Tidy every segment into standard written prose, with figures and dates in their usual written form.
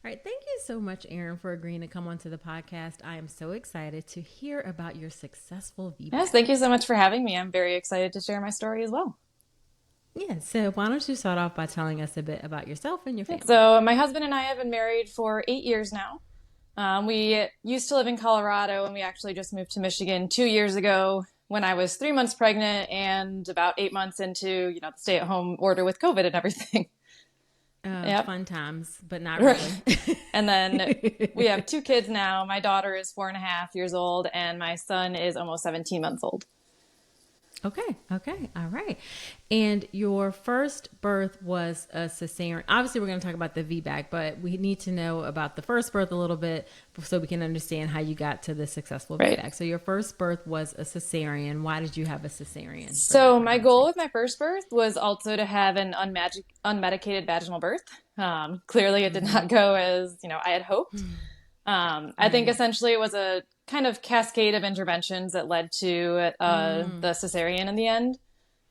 All right. Thank you so much, Erin, for agreeing to come onto the podcast. I am so excited to hear about your successful Yes, VBAC. thank you so much for having me. I'm very excited to share my story as well. Yeah. So why don't you start off by telling us a bit about yourself and your Yeah, family? so my husband and I have been married for 8 years now. We used to live in Colorado, and we actually just moved to Michigan 2 years ago when I was 3 months pregnant and about 8 months into, the stay-at-home order with COVID and everything. Yep. Fun times, but not really. And then we have two kids now. My daughter is 4.5 years old, and my son is almost 17 months old. Okay. Okay. All right. And your first birth was a cesarean. Obviously, we're going to talk about the VBAC, but we need to know about the first birth a little bit so we can understand how you got to the successful Right. VBAC. So your first birth was a cesarean. Why did you have a cesarean for that So my goal pregnancy? with my first birth was also to have an unmedicated vaginal birth. Clearly, it did not go as I had hoped. I think Right. essentially it was a kind of cascade of interventions that led to the cesarean in the end.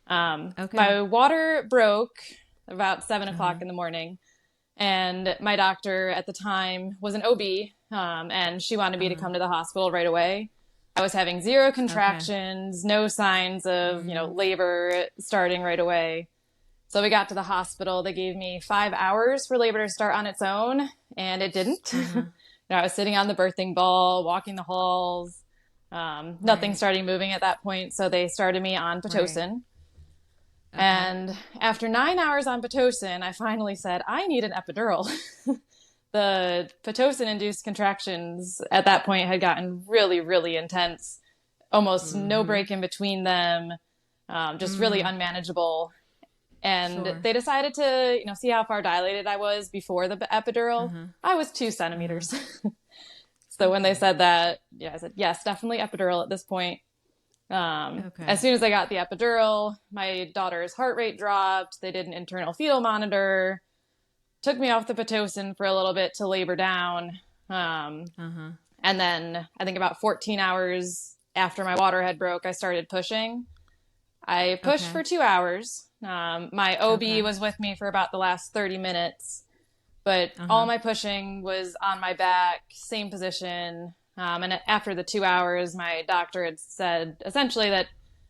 Okay. My water broke about 7 o'clock Uh-huh. in the morning, and my doctor at the time was an OB, and she wanted me to Uh-huh. come to the hospital right away. I was having zero Okay. contractions, no signs of, labor starting right away. So we got to the hospital. They gave me 5 hours for labor to start on its own, and it didn't. Uh-huh. I was sitting on the birthing ball, walking the halls. Nothing Right. started moving at that point, so they started me on Right. Pitocin. Okay. And after 9 hours on Pitocin, I finally said, I need an epidural. The Pitocin induced contractions at that point had gotten really, really intense, almost no Mm-hmm. break in between them, just really unmanageable. And Sure. they decided to, see how far dilated I was before the epidural. Uh-huh. I was two Uh-huh. centimeters. So when they Okay. said that, yeah, I said, yes, definitely epidural at this point. As Okay. soon as I got the epidural, my daughter's heart rate dropped. They did an internal fetal monitor, took me off the Pitocin for a little bit to labor down. Uh-huh. And then I think about 14 hours after my water had broke, I started pushing. I pushed Okay. for 2 hours. My OB Okay. was with me for about the last 30 minutes, but all Uh-huh. my pushing was on my back, same position. And after the 2 hours, my doctor had said essentially that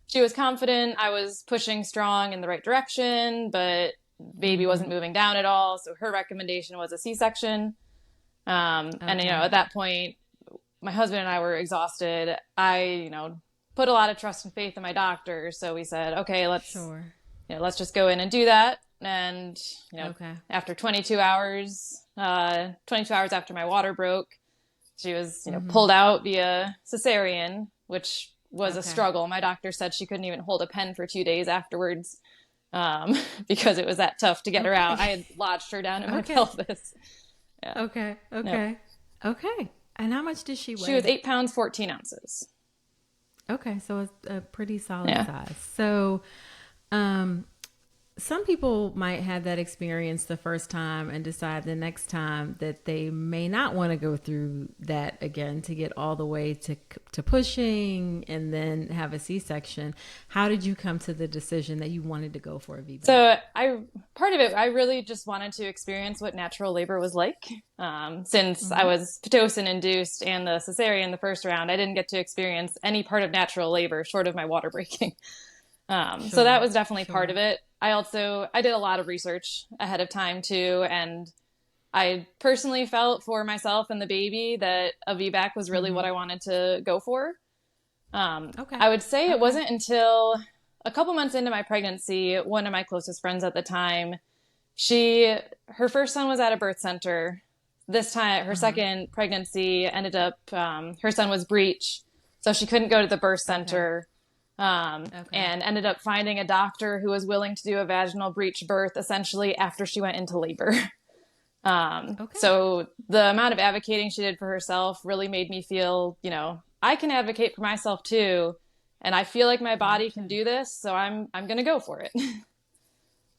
she was confident I was pushing strong in the right direction, but baby wasn't moving down at all. So her recommendation was a C-section. And, Okay. at that point, my husband and I were exhausted. I put a lot of trust and faith in my doctor. So we said, okay, Sure. let's just go in and do that. And, Okay. after 22 hours, 22 hours after my water broke, she was, pulled out via cesarean, which was a Okay. struggle. My doctor said she couldn't even hold a pen for 2 days afterwards, because it was that tough to get her out. I Okay. had lodged her down in my Okay. pelvis. Yeah. Okay. Yep. Okay. Okay. And how much did she She was weigh? 8 pounds, 14 ounces. Okay, so it's a pretty solid Yeah. size. So, um, some people might have that experience the first time and decide the next time that they may not want to go through that again to get all the way to pushing and then have a C-section. How did you come to the decision that you wanted to go for a VBAC? So part of it, I really just wanted to experience what natural labor was like. Since I Mm-hmm. was Pitocin induced and the cesarean the first round, I didn't get to experience any part of natural labor short of my water breaking. So that Sure, was definitely part sure. of it. I did a lot of research ahead of time too, and I personally felt for myself and the baby that a VBAC was really what Mm-hmm. I wanted to go for. Okay, I would say it okay, wasn't until a couple months into my pregnancy, one of my closest friends at the time, her first son was at a birth center. This time, her uh-huh, second pregnancy ended up, her son was breech, so she couldn't go to the birth okay, center, okay, and ended up finding a doctor who was willing to do a vaginal breech birth essentially after she went into labor. okay. So the amount of advocating she did for herself really made me feel, I can advocate for myself too, and I feel like my body can Gotcha. do this, so I'm gonna go for it.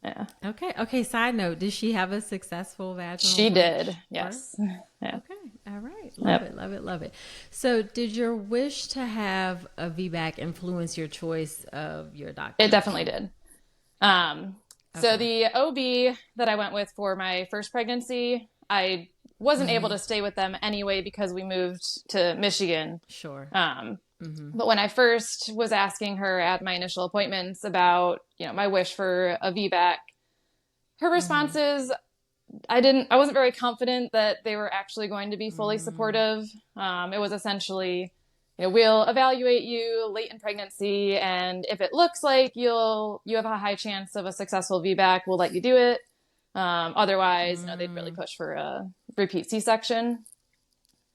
Yeah, Okay. Okay. Side note, did she have a successful vaginal she did. breech birth? Yes. Yeah. Okay. All right. Love Yep. it. Love it. Love it. So, did your wish to have a VBAC influence your choice of your It doctor? definitely did. So Okay. the OB that I went with for my first pregnancy, I wasn't able to stay with them anyway because we moved to Michigan. Sure. But when I first was asking her at my initial appointments about, my wish for a VBAC, her response is, I wasn't very confident that they were actually going to be fully supportive. It was essentially, we'll evaluate you late in pregnancy, and if it looks like you have a high chance of a successful VBAC, we'll let you do it. Otherwise, they'd really push for a repeat C-section.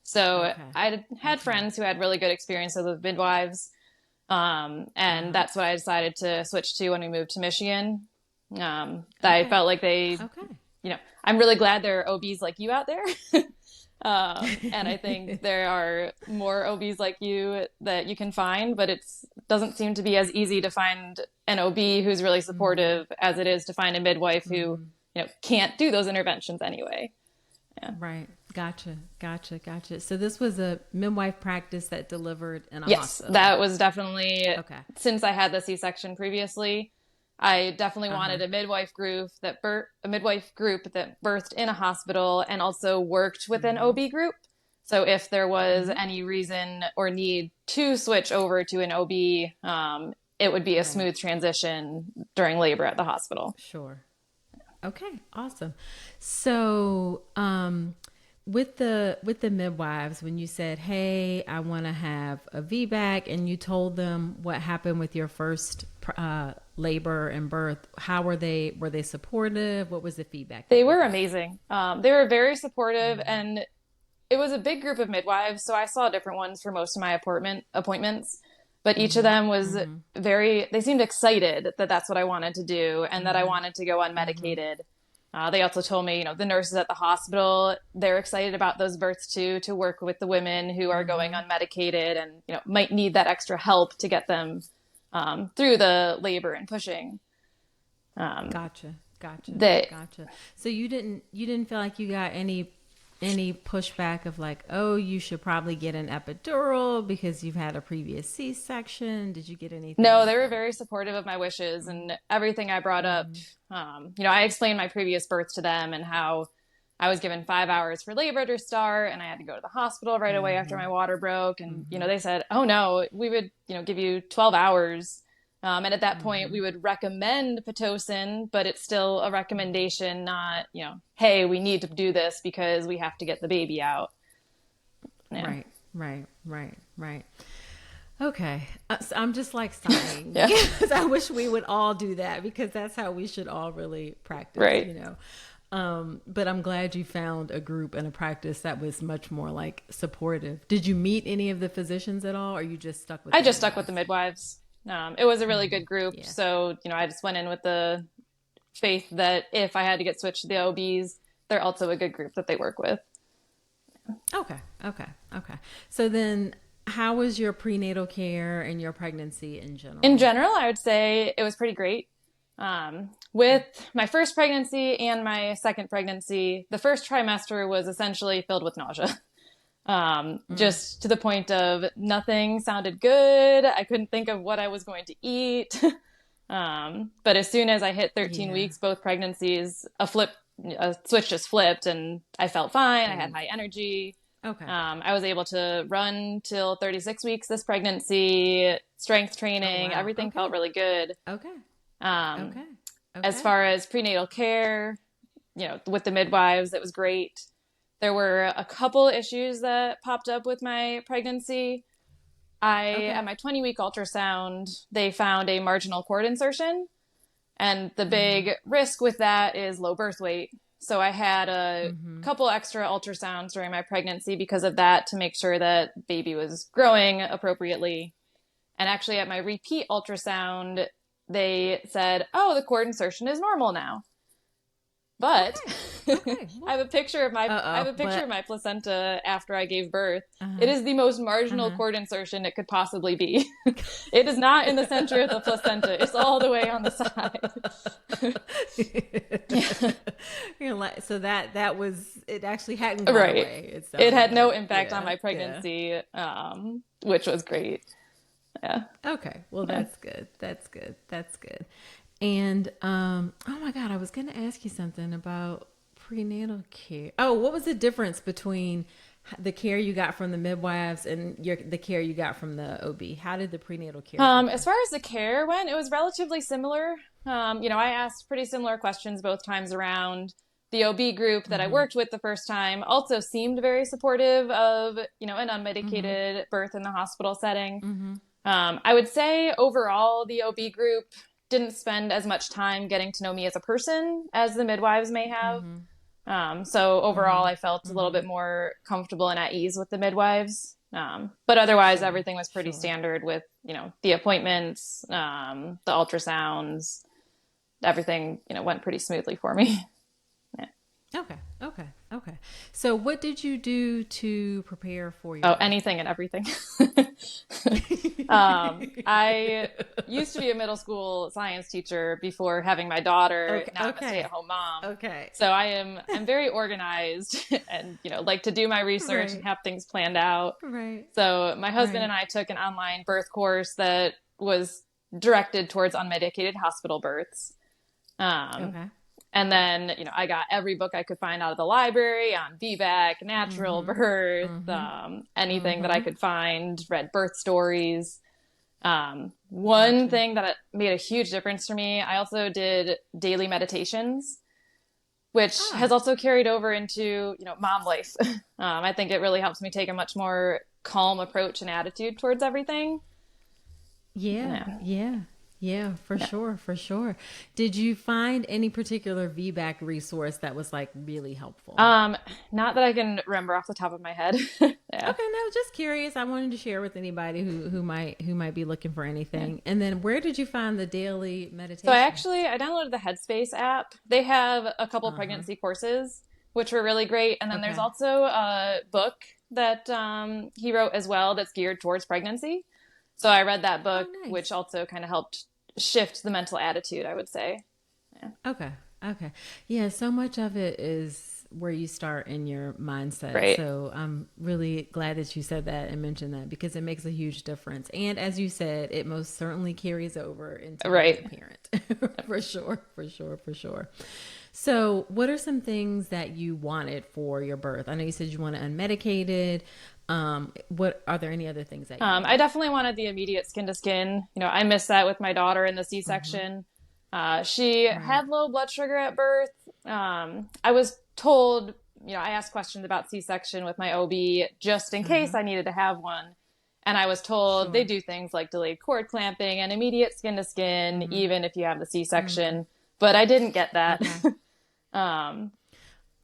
So I had friends who had really good experiences with midwives. And that's what I decided to switch to when we moved to Michigan. I felt like I'm really glad there are OBs like you out there. And I think there are more OBs like you that you can find, but it doesn't seem to be as easy to find an OB who's really supportive as it is to find a midwife who, can't do those interventions anyway. Yeah. Right. Gotcha. So this was a midwife practice that delivered in a hospital. Yes, that was definitely, since I had the C-section previously, I definitely wanted a midwife group that birthed in a hospital and also worked with an OB group. So if there was any reason or need to switch over to an OB, it would be a smooth transition during labor at the hospital. Sure. Okay, awesome. So, with the midwives, when you said, "Hey, I want to have a VBAC," and you told them what happened with your first labor and birth, how were they? Were they supportive? What was the feedback? They were amazing. They were very supportive, and it was a big group of midwives, so I saw different ones for most of my appointments. But each of them was they seemed excited that that's what I wanted to do and that I wanted to go unmedicated. They also told me, the nurses at the hospital, they're excited about those births too, to work with the women who are going unmedicated and, might need that extra help to get them through the labor and pushing. Gotcha. So you didn't feel like you got any pushback of like, oh, you should probably get an epidural because you've had a previous C-section? Did you get anything? No, they were very supportive of my wishes and everything I brought up. I explained my previous births to them and how I was given 5 hours for labor to start and I had to go to the hospital right away after my water broke. And, they said, oh no, we would, give you 12 hours. And at that point, we would recommend Pitocin, but it's still a recommendation, not, hey, we need to do this because we have to get the baby out. Yeah. Right. Okay. So I'm just like sighing because I wish we would all do that because that's how we should all really practice, right. But I'm glad you found a group and a practice that was much more like supportive. Did you meet any of the physicians at all or you just stuck with stuck with the midwives. It was a really good group. Yeah. So, I just went in with the faith that if I had to get switched to the OBs, they're also a good group that they work with. Okay. So then how was your prenatal care and your pregnancy in general? In general, I would say it was pretty great. With my first pregnancy and my second pregnancy, the first trimester was essentially filled with nausea. Just to the point of nothing sounded good. I couldn't think of what I was going to eat. But as soon as I hit 13 weeks, both pregnancies, a switch just flipped and I felt fine. I had high energy. Okay. I was able to run till 36 weeks this pregnancy, strength training, everything felt really good. Okay. As far as prenatal care, with the midwives, it was great. There were a couple issues that popped up with my pregnancy. At my 20-week ultrasound, they found a marginal cord insertion. And the big risk with that is low birth weight. So I had a couple extra ultrasounds during my pregnancy because of that to make sure that baby was growing appropriately. And actually at my repeat ultrasound, they said, oh, the cord insertion is normal now. But I have a picture of my placenta after I gave birth. It is the most marginal cord insertion it could possibly be. It is not in the center of the placenta. It's all the way on the side. So that was, it actually hadn't gone away. It had no impact on my pregnancy, which was great. Yeah. Okay. Well, that's good. And, oh my God, I was going to ask you something about prenatal care. Oh, what was the difference between the care you got from the midwives and the care you got from the OB? How did the prenatal care As differ? far as the care went, it was relatively similar. I asked pretty similar questions both times around. The OB group that I Mm-hmm. worked with the first time also seemed very supportive of, an Mm-hmm. unmedicated birth in the hospital setting. Mm-hmm. I would say overall, the OB group didn't spend as much time getting to know me as a person as the midwives may have. Mm-hmm. So overall, Mm-hmm. I felt a little Mm-hmm. bit more comfortable and at ease with the midwives. But otherwise, Sure. everything was pretty Sure. standard with, the appointments, the ultrasounds, everything, went pretty smoothly for me. Yeah. Okay. Okay. Okay. So, what did you do to prepare for your Oh, birth? anything and everything. I used to be a middle school science teacher before having my daughter. Okay. Now I'm a Okay. stay-at-home mom. Okay. So I'm very organized and, like to do my research and Right. have things planned out. Right. So my husband and Right. I took an online birth course that was directed towards unmedicated hospital births. Um, Okay. and then, I got every book I could find out of the library on VBAC, natural Mm-hmm. birth, Mm-hmm. anything that I Mm-hmm. could find, read birth stories. One Gotcha. thing that made a huge difference for me, I also did daily meditations, which has Ah. also carried over into, mom life. I think it really helps me take a much more calm approach and attitude towards everything. Yeah, Yeah. yeah, yeah, for Yeah. sure, for sure. Did you find any particular VBAC resource that was like really helpful? Um, Not that I can remember off the top of my head. Yeah. Okay, no, just curious. I wanted to share with anybody who might be looking for Yeah. anything. And then where did you find the daily So meditations? I downloaded the Headspace app. They have a couple Uh-huh. pregnancy courses, which were really great. And then there's Okay. also a book that he wrote as well that's geared towards pregnancy. So I read that Oh, book, which nice. also kind of helped shift the mental attitude, I would say. Yeah. Okay. Okay. Yeah, so much of it is where you start in your mindset. Right. So I'm really glad that you said that and mentioned that because it makes a huge difference. And as you said, it most certainly carries over into being a Right. parent. For sure. For sure. For sure. So, what are some things that you wanted for your birth? I know you said you wanted unmedicated. What are there any other things that you I wanted? definitely wanted the immediate skin to skin. I missed that with my daughter in the Mm-hmm. C-section. She Right. had low blood sugar at birth. I was told, I asked questions about C-section with my OB just in Uh-huh. case I needed to have one. And I was told they Sure. do things like delayed cord clamping and immediate skin to skin, Mm-hmm. even if you have the Mm-hmm. C-section. But I didn't get that. Okay. um,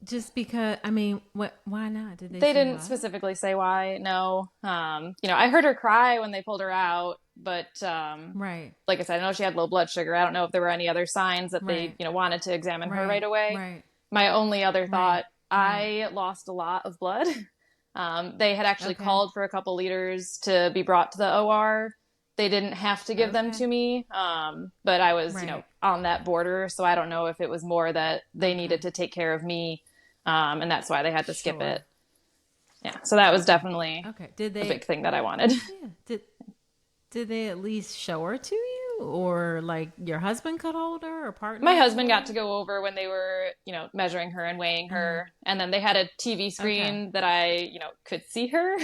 Just because, I mean, what? Why not? Did they They say didn't why? specifically say why. No. I heard her cry when they pulled her out, but Right. like I said, I know she had low blood sugar. I don't know if there were any other signs that they, Right. wanted to examine her right Right. away. Right. My only other thought, Right. Right. I lost a lot of blood. They had actually Okay. called for a couple liters to be brought to the OR. They didn't have to give them Okay. to me, but I was, Right. on that border, so I don't know if it was more that they needed Okay. to take care of me, and that's why they had to skip Sure. it. Yeah, so that was Okay. definitely Okay. Did a they? big thing that I wanted. Yeah. Did they at least show her to you, or like your husband could hold her, or partner My could husband hold got to her? go over when they were, measuring her and weighing Uh-huh. her. And then they had a TV Okay. screen that I, could see her,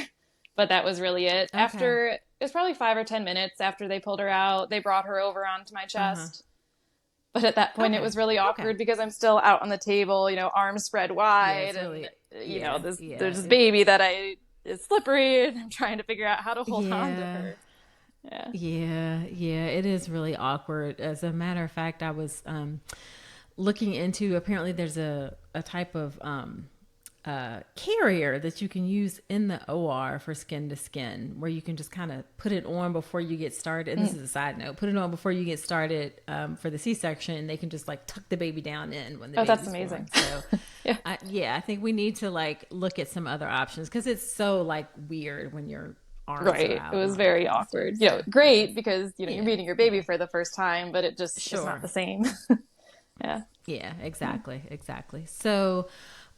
but that was really it. Okay. After, it was probably 5 or 10 minutes after they pulled her out, they brought her over onto my Uh huh. chest. But at that point, it Okay. was really Okay. awkward because I'm still out on the table, arms spread Yeah. wide. It's And, really. Yeah. Yeah. there's this baby that is slippery and I'm trying to figure out how to hold on to Yeah. her. Yeah. Yeah, yeah, it is really awkward. As a matter of fact, I was looking into apparently there's a type of carrier that you can use in the OR for skin to skin, where you can just kind of put it on before you get started. And this Mm. is a side note: put it on before you get started for the C-section. And they can just like tuck the baby down in when the Oh, that's baby's born. amazing. So, Yeah. I think we need to like look at some other options because it's so like weird when your arms are Right. It out and was all that very kind of stuff. awkward. So, Great because, you're yeah, meeting your baby yeah, for the first time, but it's not sure. the same. Yeah. Yeah, Yeah. exactly, exactly. So,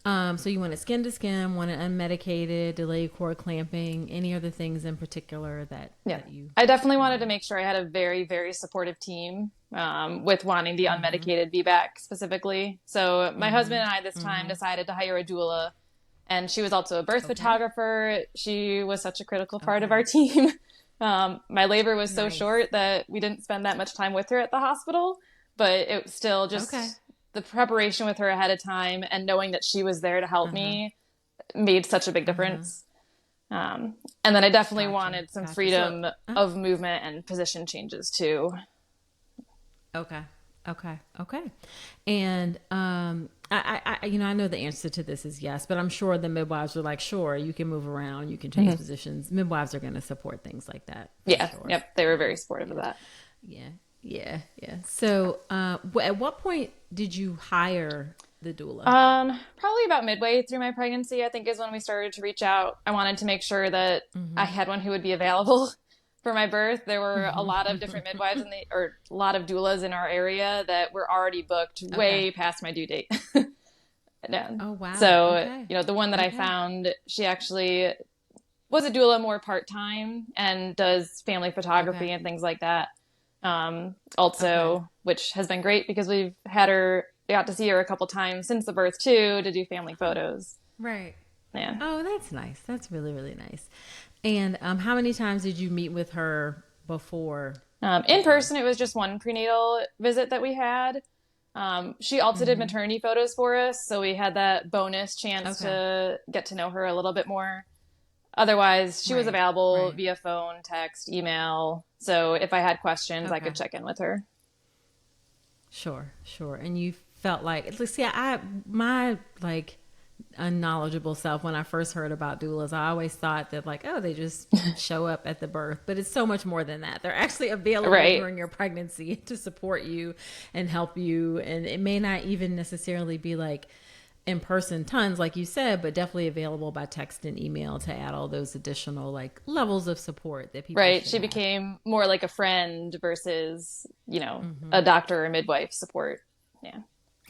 so you wanted skin to skin, wanted unmedicated, delayed cord clamping. Any other things in particular that Yeah. that you I definitely wanted to wanted? make sure I had a very, very supportive team. with wanting the unmedicated VBAC specifically. So my husband and I this time decided to hire a doula, and she was also a birth photographer. She was such a critical part of our team. My labor was so short that we didn't spend that much time with her at the hospital, but it was still just the preparation with her ahead of time and knowing that she was there to help me made such a big difference. And then I definitely wanted some freedom of movement and position changes too. Okay. And I know the answer to this is yes, but I'm sure the midwives were like, sure, you can move around, you can change positions. Midwives are going to support things like that. Yeah. Sure. Yep. They were very supportive of that. Yeah. So, at what point did you hire the doula? Probably about midway through my pregnancy, I think, is when we started to reach out. I wanted to make sure that I had one who would be available for my birth. There were a lot of different midwives or a lot of doulas in our area that were already booked way past my due date. Oh, wow. So, the one that I found, she actually was a doula more part-time and does family photography and things like that. Which has been great because we got to see her a couple times since the birth too, to do family photos. Right. Yeah. Oh, that's nice. That's really, really nice. And how many times did you meet with her before? In person, it was just one prenatal visit that we had. She also did maternity photos for us, so we had that bonus chance to get to know her a little bit more. Otherwise, she was available via phone, text, email. So if I had questions, I could check in with her. Sure. And you felt like, let's see, my unknowledgeable self, when I first heard about doulas, I always thought that they just show up at the birth, but it's so much more than that. They're actually available during your pregnancy to support you and help you. And it may not even necessarily be in person tons, like you said, but definitely available by text and email to add all those additional levels of support that people She have. became more like a friend versus, a doctor or midwife support. Yeah.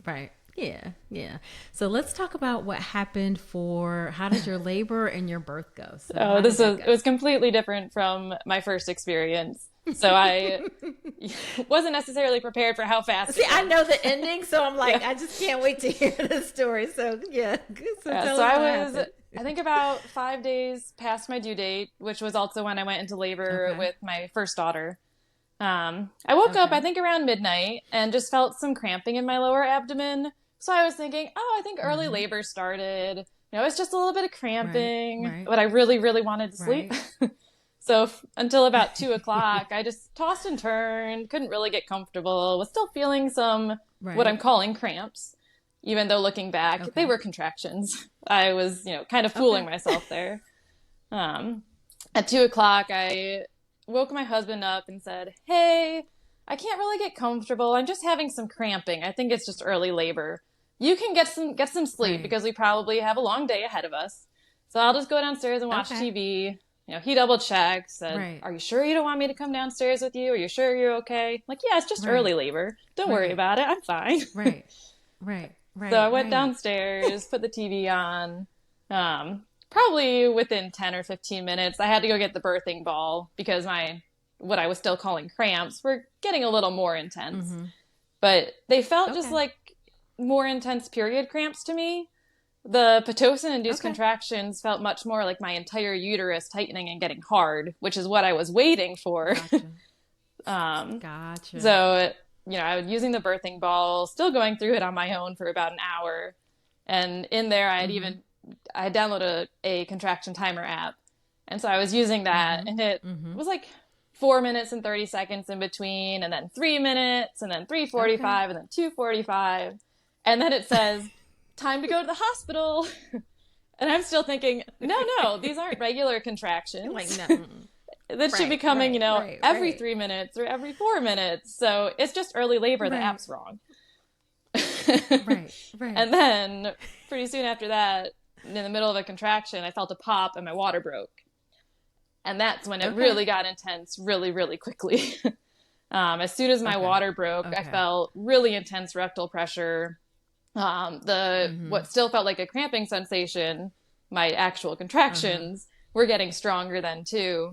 Right. Yeah. So let's talk about what happened how did your labor and your birth go? So it was completely different from my first experience. So I wasn't necessarily prepared for how fast. See, I know the ending, so I'm I just can't wait to hear the story. So So I was, I think, about 5 days past my due date, which was also when I went into labor with my first daughter. I woke up, I think, around midnight and just felt some cramping in my lower abdomen. So I was thinking, I think early labor started. It's just a little bit of cramping, but I really, really wanted to sleep. So until about 2:00, I just tossed and turned, couldn't really get comfortable, was still feeling some, what I'm calling cramps, even though looking back, they were contractions. I was, kind of fooling myself there. At 2:00, I woke my husband up and said, "Hey, I can't really get comfortable. I'm just having some cramping. I think it's just early labor. You can get some sleep because we probably have a long day ahead of us. So I'll just go downstairs and watch TV." He double checked, said, "Are you sure you don't want me to come downstairs with you? Are you sure you're okay?" I'm like, "Yeah, it's just early labor. Don't worry about it. I'm fine." Right. So I went downstairs, put the TV on. Probably within 10 or 15 minutes, I had to go get the birthing ball because what I was still calling cramps were getting a little more intense. But they felt just like more intense period cramps to me. The Pitocin-induced contractions felt much more like my entire uterus tightening and getting hard, which is what I was waiting for. Gotcha. So, I was using the birthing ball, still going through it on my own for about an hour. And in there, I downloaded a contraction timer app. And so I was using that, and it was 4 minutes and 30 seconds in between, and then 3 minutes, and then 3:45, and then 2:45. And then it says, "Time to go to the hospital." And I'm still thinking, no, these aren't regular contractions. No. This should be coming, every 3 minutes or every 4 minutes. So it's just early labor. The app's wrong. And then pretty soon after that, in the middle of a contraction, I felt a pop and my water broke. And that's when it really got intense really, really quickly. As soon as my water broke, I felt really intense rectal pressure. What still felt like a cramping sensation, my actual contractions were getting stronger then too.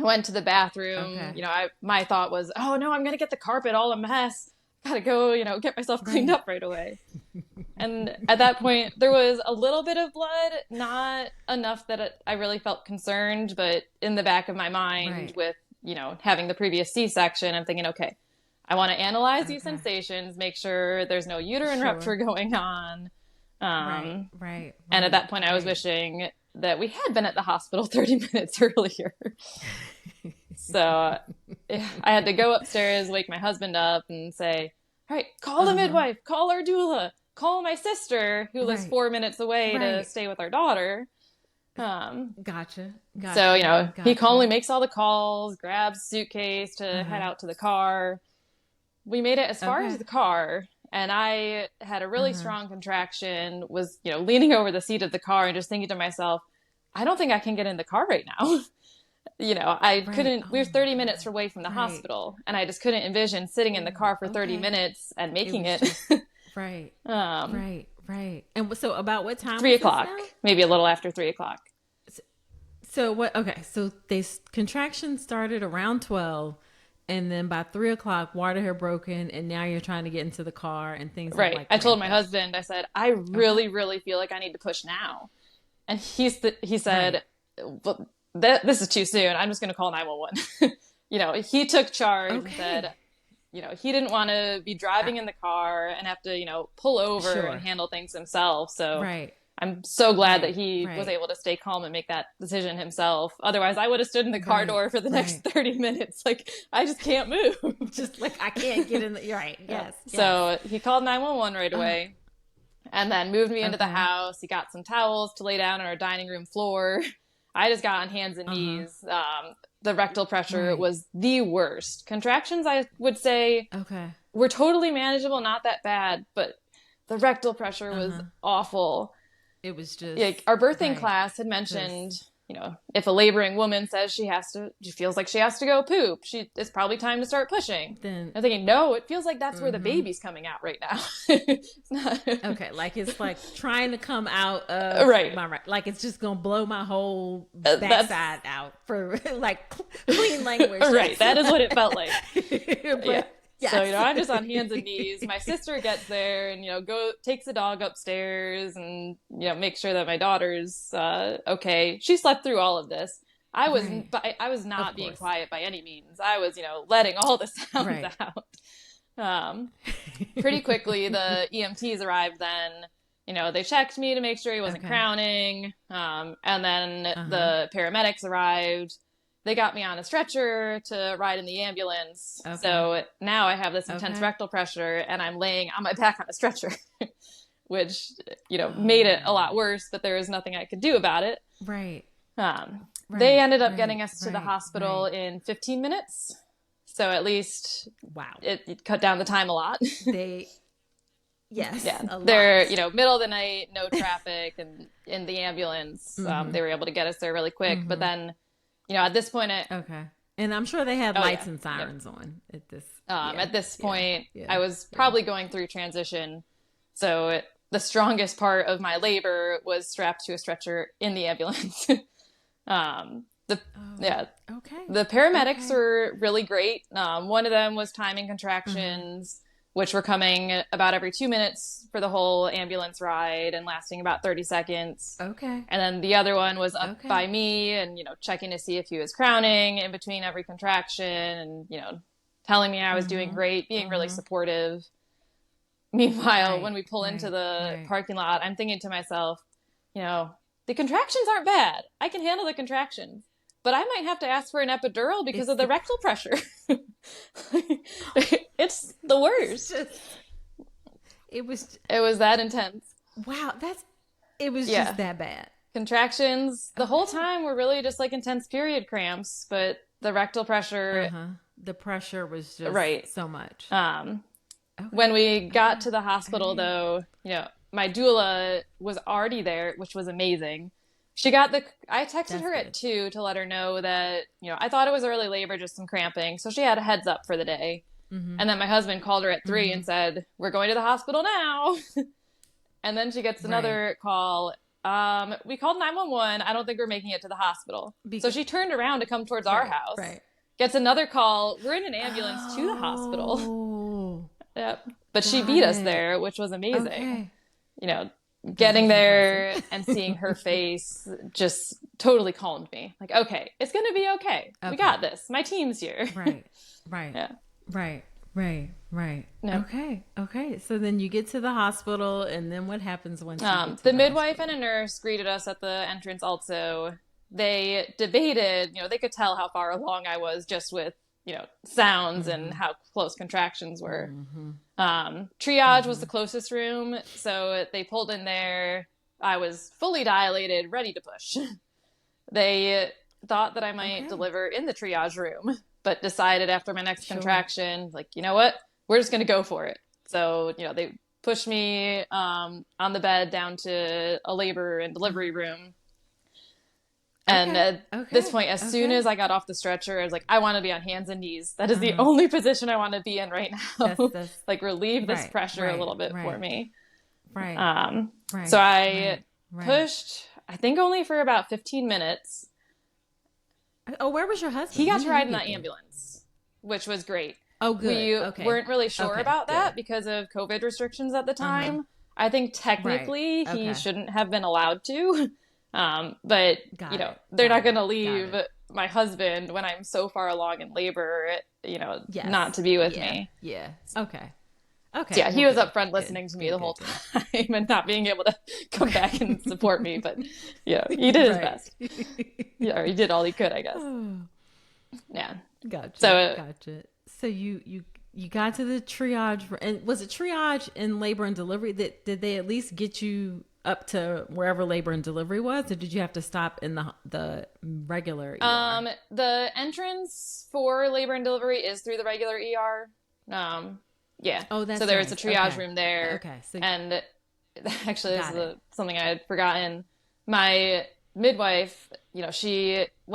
I went to the bathroom. Okay. My thought was, oh no, I'm going to get the carpet all a mess. Gotta go, get myself cleaned up right away. And at that point, there was a little bit of blood, not enough that I really felt concerned, but in the back of my mind with, having the previous C-section, I'm thinking, okay, I want to analyze these sensations, make sure there's no uterine rupture going on. Right. And at that point, I was wishing that we had been at the hospital 30 minutes earlier. So I had to go upstairs, wake my husband up and say, all right, call the midwife, call our doula, call my sister who lives 4 minutes away to stay with our daughter. Gotcha. So, he calmly makes all the calls, grabs suitcase to head out to the car. We made it as far as the car, and I had a really strong contraction, was, leaning over the seat of the car and just thinking to myself, I don't think I can get in the car right now. I couldn't, we were 30 minutes away from the hospital, and I just couldn't envision sitting in the car for 30 minutes and making it. Right. And so about what time? 3 o'clock, maybe a little after 3 o'clock. So what, okay. So contractions started around 12, and then by 3 o'clock, water had broken, and now you're trying to get into the car and things like that. I told my husband, I said, I really, really feel like I need to push now. And he said, well, this is too soon. I'm just going to call 911. He took charge and said, he didn't want to be driving in the car and have to, pull over and handle things himself. So I'm so glad that he was able to stay calm and make that decision himself. Otherwise, I would have stood in the car door for the next 30 minutes. Like, I just can't move. Just like, I can't get in the, you're right. Yes. So he called 911 right away. And then moved me into the house. He got some towels to lay down on our dining room floor. I just got on hands and knees. The rectal pressure was the worst. Contractions, I would say, were totally manageable, not that bad, but the rectal pressure was awful. It was just... Like, our birthing class had mentioned, if a laboring woman says she feels like she has to go poop, it's probably time to start pushing. Then I'm thinking, no, it feels like that's where the baby's coming out right now. It's not... Okay, like it's like trying to come out of my right. Like it's just going to blow my whole backside out for like clean language. Right, that is what it felt like. But, yes. So, I'm just on hands and knees. My sister gets there and, takes the dog upstairs and, makes sure that my daughter's okay. She slept through all of this. I was not being quiet by any means. I was, letting all the sounds out. Pretty quickly, the EMTs arrived then. They checked me to make sure he wasn't crowning. And then the paramedics arrived. They got me on a stretcher to ride in the ambulance. So now I have this intense rectal pressure and I'm laying on my back on a stretcher, which, made it a lot worse, but there was nothing I could do about it. They ended up getting us to the hospital in 15 minutes. So at least it cut down the time a lot. Yes. Yeah. They're, middle of the night, no traffic, and in the ambulance, they were able to get us there really quick. But then, at this point, and I'm sure they had lights and sirens on at this. At this point, I was probably going through transition, so the strongest part of my labor was strapped to a stretcher in the ambulance. The paramedics were really great. One of them was timing contractions, which were coming about every 2 minutes for the whole ambulance ride and lasting about 30 seconds. And then the other one was up by me and, checking to see if he was crowning in between every contraction and, telling me I was doing great, being really supportive. Meanwhile, when we pull into the parking lot, I'm thinking to myself, the contractions aren't bad. I can handle the contractions. But I might have to ask for an epidural because of the rectal pressure. It's the worst. It was that intense. Wow, it was just that bad. Contractions the whole time were really just like intense period cramps, but the rectal pressure, the pressure was just so much. When we got to the hospital, though, my doula was already there, which was amazing. I texted her at 2 to let her know that, I thought it was early labor, just some cramping. So she had a heads up for the day. And then my husband called her at 3 and said, we're going to the hospital now. And then she gets another call We called 911. I don't think we're making it to the hospital. So she turned around to come towards our Right, house. right. Gets another call. We're in an ambulance to the hospital. Oh, Yep. But she got beat us it. there, which was amazing. Okay. You know, That getting is there impressive. and seeing her face just totally calmed me. Like, okay, it's going to be okay. We Okay. got this. My team's here. Right, right, Yeah. right, right, right. Yeah. Okay, okay. So then you get to the hospital, and then what happens once you get to The the midwife hospital? and a nurse greeted us at the entrance also. They debated, they could tell how far along I was just with, sounds and how close contractions were. Triage was the closest room, so they pulled in there. I was fully dilated, ready to push. They thought that I might Okay. deliver in the triage room, but decided after my next Sure. contraction, like, you know what? We're just going to go for it. So, they pushed me on the bed down to a labor and delivery room. And Okay. at this point, as soon as I got off the stretcher, I was like, I want to be on hands and knees. That is the only position I want to be in right now. That's Like, relieve this right, pressure a right, little bit for right, me. right, right, So I right. pushed, I think only for about 15 minutes. Oh, where was your husband? He got When to did ride in get the there? ambulance, which was great. Oh, good. We Okay. weren't really sure Okay, about that good. because of COVID restrictions at the time. I think technically Right. he Okay. shouldn't have been allowed to. But, Got it. they're Got not going to it. leave Got it. my husband when I'm so far along in labor, Yes. not to be with Yeah. me. Yeah. Okay. Okay. So yeah, he Well, was good. up front Good. listening to me Good. the whole Good. time and not being able to come back and support me. But, he did his Right. best. Yeah, or he did all he could, I guess. Oh, Yeah. gotcha. So Gotcha. So you got to the triage, and was it triage in labor and delivery? That did they at least get you up to wherever labor and delivery was, or did you have to stop in the regular ER? The entrance for labor and delivery is through the regular ER. Yeah. Oh, that's so there's a nice. triage Okay. room there. Okay. So And actually, this got is it. something I had forgotten. My midwife, when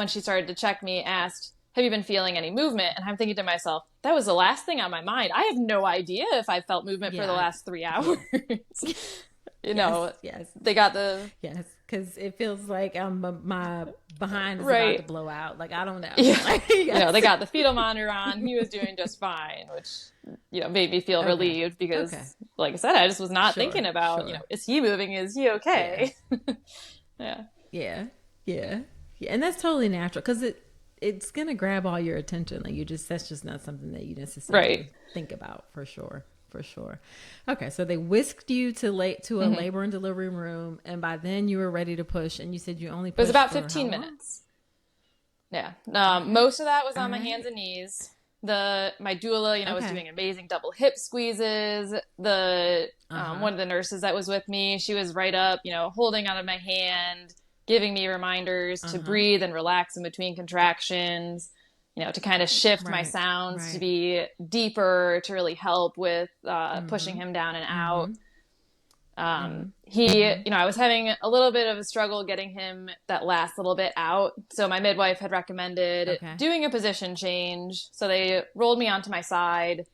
she started to check me, asked, have you been feeling any movement? And I'm thinking to myself, that was the last thing on my mind. I have no idea if I felt movement for the last 3 hours. Yes. They got the Yes, because it feels like my behind is right. about to blow out. Like, I don't know. Yeah. Like, yes. They got the fetal monitor on. He was doing just fine, which, made me feel relieved because, like I said, I just was not thinking about, is he moving? Is he okay? Yeah. Yeah. Yeah. Yeah. And that's totally natural because it's going to grab all your attention. Like, that's just not something that you necessarily think about for sure. For sure. Okay, so they whisked you to a labor and delivery room, and by then you were ready to push. And you said you only pushed it was about for 15 how long? minutes. Yeah. Most of that was on my hands and knees. My doula, was doing amazing double hip squeezes. One of the nurses that was with me, she was right up, holding onto my hand, giving me reminders to breathe and relax in between contractions. To kind of shift my sounds to be deeper, to really help with pushing him down and out. I was having a little bit of a struggle getting him that last little bit out. So my midwife had recommended doing a position change. So they rolled me onto my side.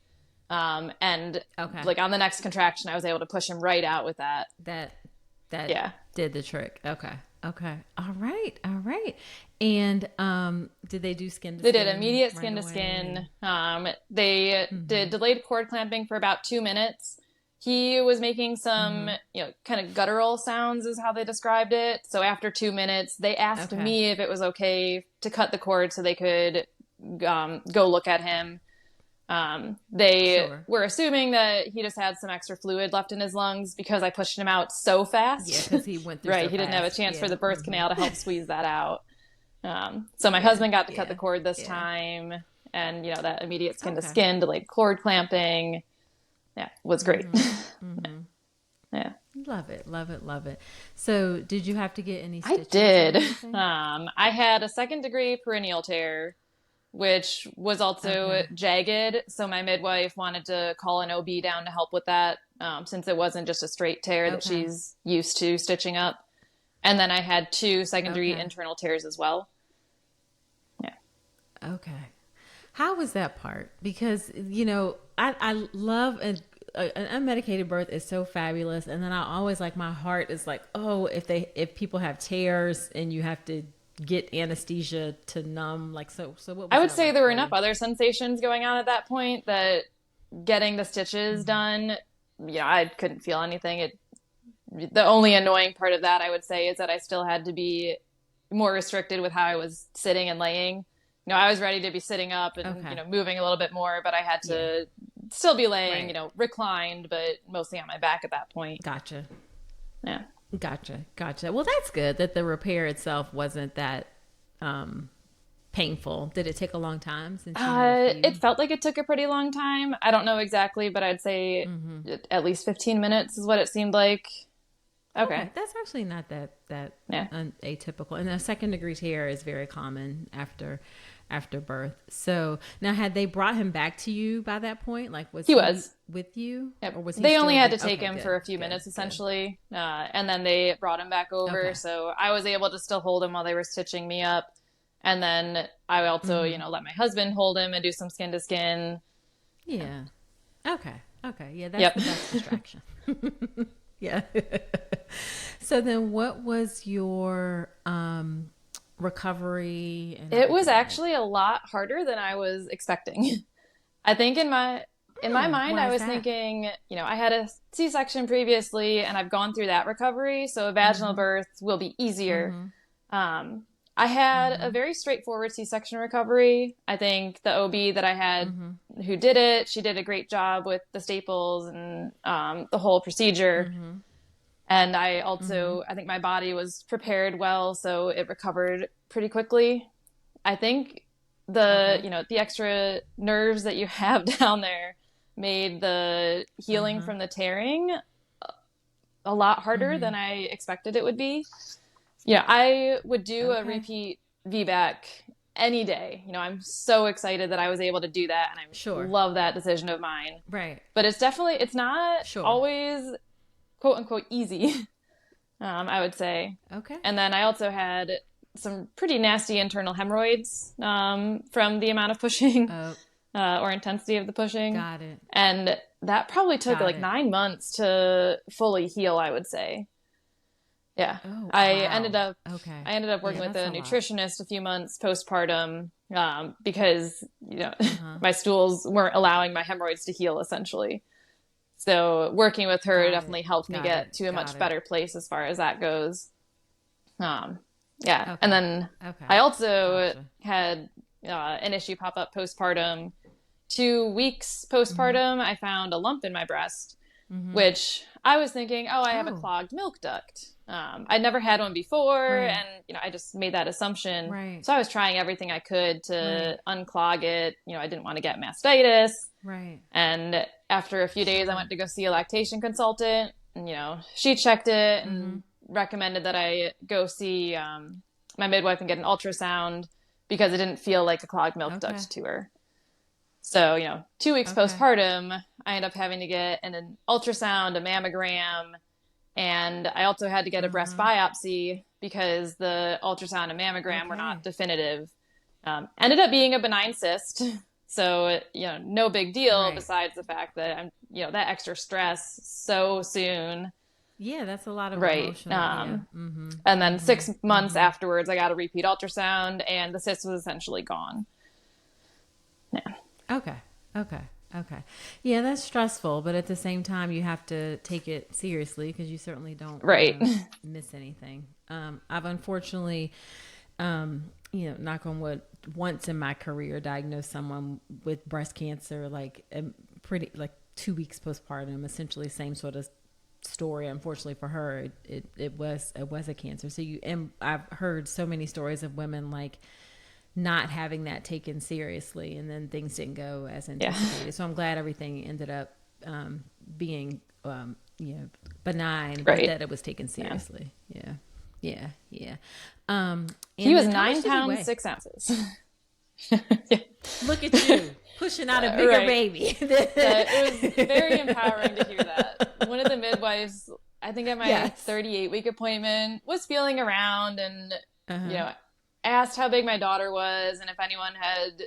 And like on the next contraction, I was able to push him right out with that. That did the trick. Okay. All right. And did they do skin to skin? They did immediate skin to skin. They did delayed cord clamping for about 2 minutes. He was making some, kind of guttural sounds is how they described it. So after 2 minutes, they asked me if it was okay to cut the cord so they could go look at him. They were assuming that he just had some extra fluid left in his lungs because I pushed him out so fast. Yeah, because he went through right. He didn't have a chance for the birth canal to help squeeze that out. So my husband got to cut the cord this time, and that immediate skin to skin, delayed cord clamping, was great. Yeah, love it. So, did you have to get any stitches? I did. I had a 2nd degree perineal tear, which was also jagged. So my midwife wanted to call an OB down to help with that, since it wasn't just a straight tear that she's used to stitching up. And then I had 2 secondary internal tears as well. Yeah. Okay. How was that part? Because, I love an unmedicated birth is so fabulous. And then I always like, my heart is like, oh, if people have tears and you have to get anesthesia to numb, like, so what I was would that say like there were for enough you? other sensations going on at that point that getting the stitches done, I couldn't feel anything. The only annoying part of that, I would say, is that I still had to be more restricted with how I was sitting and laying. I was ready to be sitting up and, Okay. moving a little bit more, but I had Yeah. to still be laying, Right. reclined, but mostly on my back at that point. Gotcha. Yeah. Gotcha. Well, that's good that the repair itself wasn't that um, painful. Did it take a long time since you had a It few? felt like it took a pretty long time. I don't know exactly, but I'd say at least 15 minutes is what it seemed like. Okay. Okay, that's actually not that Yeah. atypical. And a second degree tear is very common after birth. So now, had they brought him back to you by that point? Like, was He he was. with you, Yep. or was he They only still had to being? take Okay, him good, for a few good, minutes, good. essentially. And then they brought him back over. Okay. So I was able to still hold him while they were stitching me up. And then I also, let my husband hold him and do some skin to skin. Yeah. Okay. Yeah, that's Yep. the best distraction. Yeah. So then, what was your recovery and It was everything like? actually a lot harder than I was expecting. I think in my mind, Why I is was that? thinking, I had a C-section previously and I've gone through that recovery, so a vaginal birth will be easier. Um, I had a very straightforward C-section recovery. I think the OB that I had who did it, she did a great job with the staples and the whole procedure. And I think my body was prepared well, so it recovered pretty quickly. I think Okay. the extra nerves that you have down there made the healing from the tearing a lot harder than I expected it would be. Yeah, I would do a Okay. repeat VBAC any day. I'm so excited that I was able to do that, and I Sure. love that decision of mine. Right. But it's not Sure. always quote unquote easy, I would say. Okay. And then I also had some pretty nasty internal hemorrhoids from the amount of pushing Oh, or intensity of the pushing. got it. And that probably took Got like it. 9 months to fully heal, I would say. Yeah. Oh, I ended wow. up Okay. I ended up working Yeah, with a that's a lot. nutritionist a few months postpartum because my stools weren't allowing my hemorrhoids to heal essentially. So working with her Got it. definitely helped me Got get it. to a Got much it. better place as far as that goes. Um, yeah, and Okay. then Okay. I also Gotcha. had an issue pop up postpartum. 2 weeks postpartum, I found a lump in my breast, which I was thinking, oh, I have a Oh, clogged milk duct. I'd never had one before, right. and I just made that assumption. Right. So I was trying everything I could Right. to unclog it. I didn't want to get mastitis. Right. And after a few days, I Sure. went to go see a lactation consultant, and she checked it and recommended that I go see my midwife and get an ultrasound because it didn't feel like a clogged milk Okay. duct to her. So, 2 weeks Okay. postpartum, I ended up having to get an ultrasound, a mammogram, and I also had to get a breast biopsy because the ultrasound and mammogram were Okay. not definitive. Ended up being a benign cyst. So, no big deal Right. besides the fact that that extra stress so soon. Yeah, that's a lot of Right. emotional. Yeah. Mm-hmm. And then 6 months afterwards, I got a repeat ultrasound and the cyst was essentially gone. Yeah. Okay. Okay. Okay. Yeah, that's stressful, but at the same time, you have to take it seriously because you certainly don't want Right. to miss anything. I've unfortunately, knock on wood, once in my career diagnosed someone with breast cancer, like pretty, like 2 weeks postpartum, essentially same sort of story. Unfortunately for her, it was a cancer. So and I've heard so many stories of women like not having that taken seriously, and then things didn't go as Yeah. anticipated. So I'm glad everything ended up being benign, but Right. that it was taken seriously. Yeah. He And was then how much 9 did he pounds, weigh? 6 ounces. Yeah. Look at you pushing out a bigger Right. baby. It was very empowering to hear that. One of the midwives, I think at my Yes. 38-week appointment, was feeling around and, Uh-huh. asked how big my daughter was and if anyone had,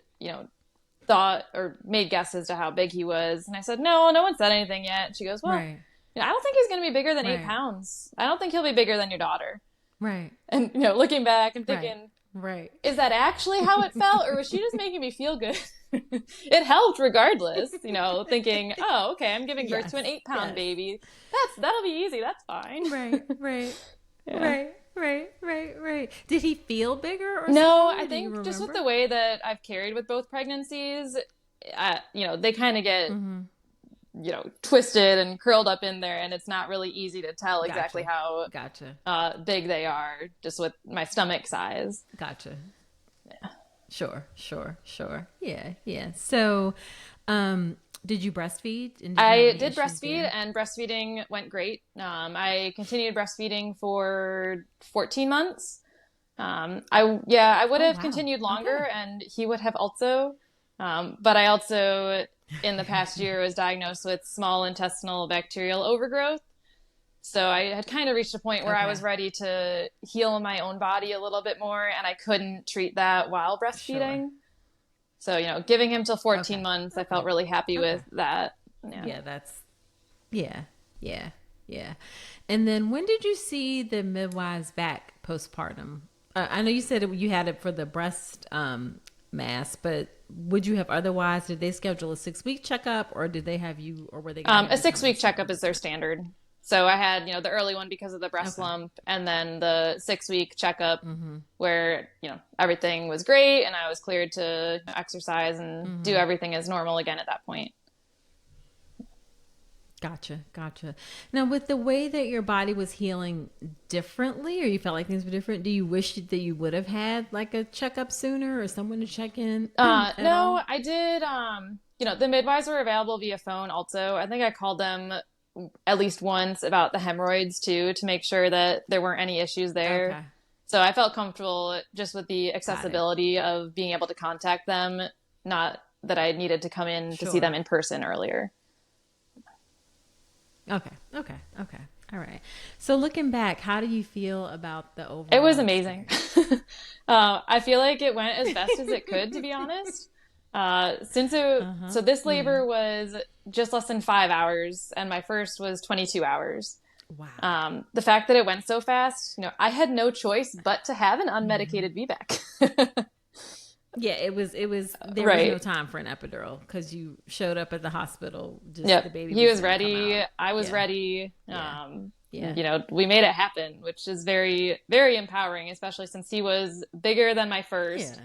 thought or made guesses to how big he was. And I said, no, no one said anything yet. And she goes, well, Right. I don't think he's going to be bigger than eight Right. pounds. I don't think he'll be bigger than your daughter. Right. And, looking back and thinking, Right. is that actually how it felt? Or was she just making me feel good? It helped regardless, thinking, oh, okay, I'm giving birth to an 8-pound baby. That'll be easy. That's fine. Right. Right. Yeah. Right. Did he feel bigger or No, smaller? I think just with the way that I've carried with both pregnancies, they kind of get, twisted and curled up in there, and it's not really easy to tell exactly how big they are just with my stomach size. Gotcha. Yeah. Sure. Yeah. So, did you breastfeed? And I did breastfeed, and breastfeeding went great. I continued breastfeeding for 14 months. I would have continued longer, and he would have also. But I also, in the past year, was diagnosed with small intestinal bacterial overgrowth. So I had kind of reached a point where I was ready to heal my own body a little bit more, and I couldn't treat that while breastfeeding. Sure. So, giving him till 14 months, I felt really happy with that. Yeah. And then when did you see the midwives back postpartum? I know you said you had it for the breast mass, but would you have otherwise? Did they schedule a 6-week checkup, or did they have you, or were they? A 6-week checkup is their standard. So I had, the early one because of the breast lump, and then the 6-week checkup where, everything was great and I was cleared to exercise and do everything as normal again at that point. Gotcha. Now, with the way that your body was healing differently, or you felt like things were different, do you wish that you would have had like a checkup sooner or someone to check in? No, I did. The midwives were available via phone also. I think I called them at least once about the hemorrhoids too, to make sure that there weren't any issues there. Okay. So I felt comfortable just with the accessibility of being able to contact them, not that I needed to come in to see them in person earlier. Okay. All right. So looking back, how do you feel about the overall? It was amazing. I feel like it went as best as it could, to be honest. So this labor was just less than 5 hours, and my first was 22 hours. Wow. The fact that it went so fast, I had no choice but to have an unmedicated VBAC. Yeah, there was no time for an epidural because you showed up at the hospital. The baby he was ready. I was ready. We made it happen, which is very, very empowering, especially since he was bigger than my first. Yeah.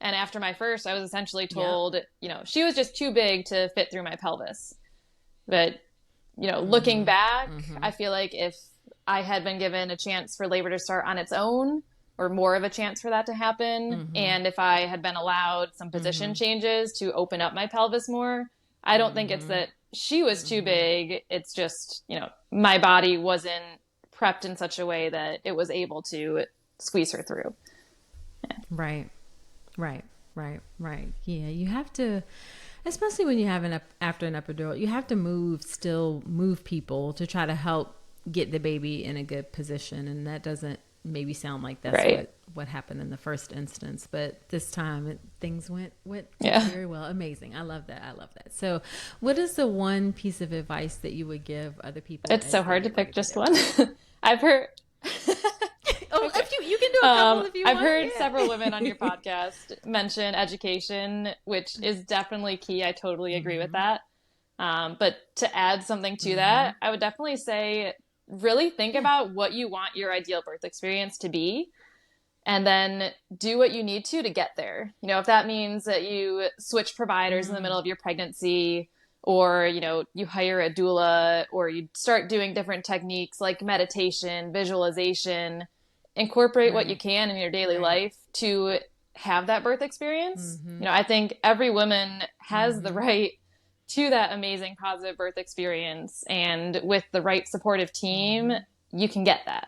And after my first, I was essentially told, she was just too big to fit through my pelvis. But, looking back, I feel like if I had been given a chance for labor to start on its own, or more of a chance for that to happen, and if I had been allowed some position changes to open up my pelvis more, I don't think it's that she was too big. It's just, my body wasn't prepped in such a way that it was able to squeeze her through. Yeah. Right. Yeah, you have to, especially when you have after an epidural, you have to move people to try to help get the baby in a good position. And that doesn't maybe sound like that's what happened in the first instance, but this time things went very well. Amazing. I love that. So what is the one piece of advice that you would give other people? It's so hard to pick just one. I've heard if you can do a couple if you want. I've heard several women on your podcast mention education, which is definitely key. I totally agree with that. But to add something to that, I would definitely say really think about what you want your ideal birth experience to be, and then do what you need to get there. If that means that you switch providers in the middle of your pregnancy, or, you hire a doula, or you start doing different techniques like meditation, visualization, incorporate what you can in your daily life to have that birth experience. I think every woman has the right to that amazing positive birth experience, and with the right supportive team, you can get that.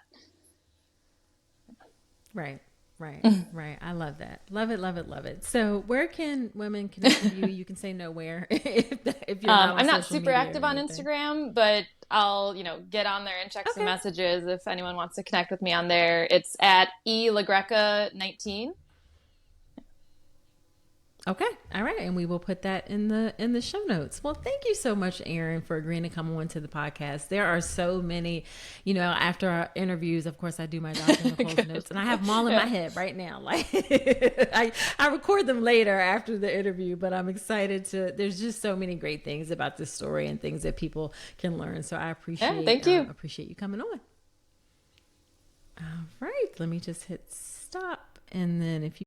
Right. I love that. Love it. So where can women connect with you? You can say nowhere if you're not I'm not super active on Instagram, but I'll, get on there and check some messages if anyone wants to connect with me on there. It's at @elagreca19. Okay. All right. And we will put that in the show notes. Well, thank you so much, Erin, for agreeing to come on to the podcast. There are so many, after our interviews, of course, I do my Dr. Nicole's notes and I have them all in my head right now. Like I record them later after the interview, but I'm excited there's just so many great things about this story and things that people can learn. So I Thank you. appreciate you coming on. All right. Let me just hit stop. And then if you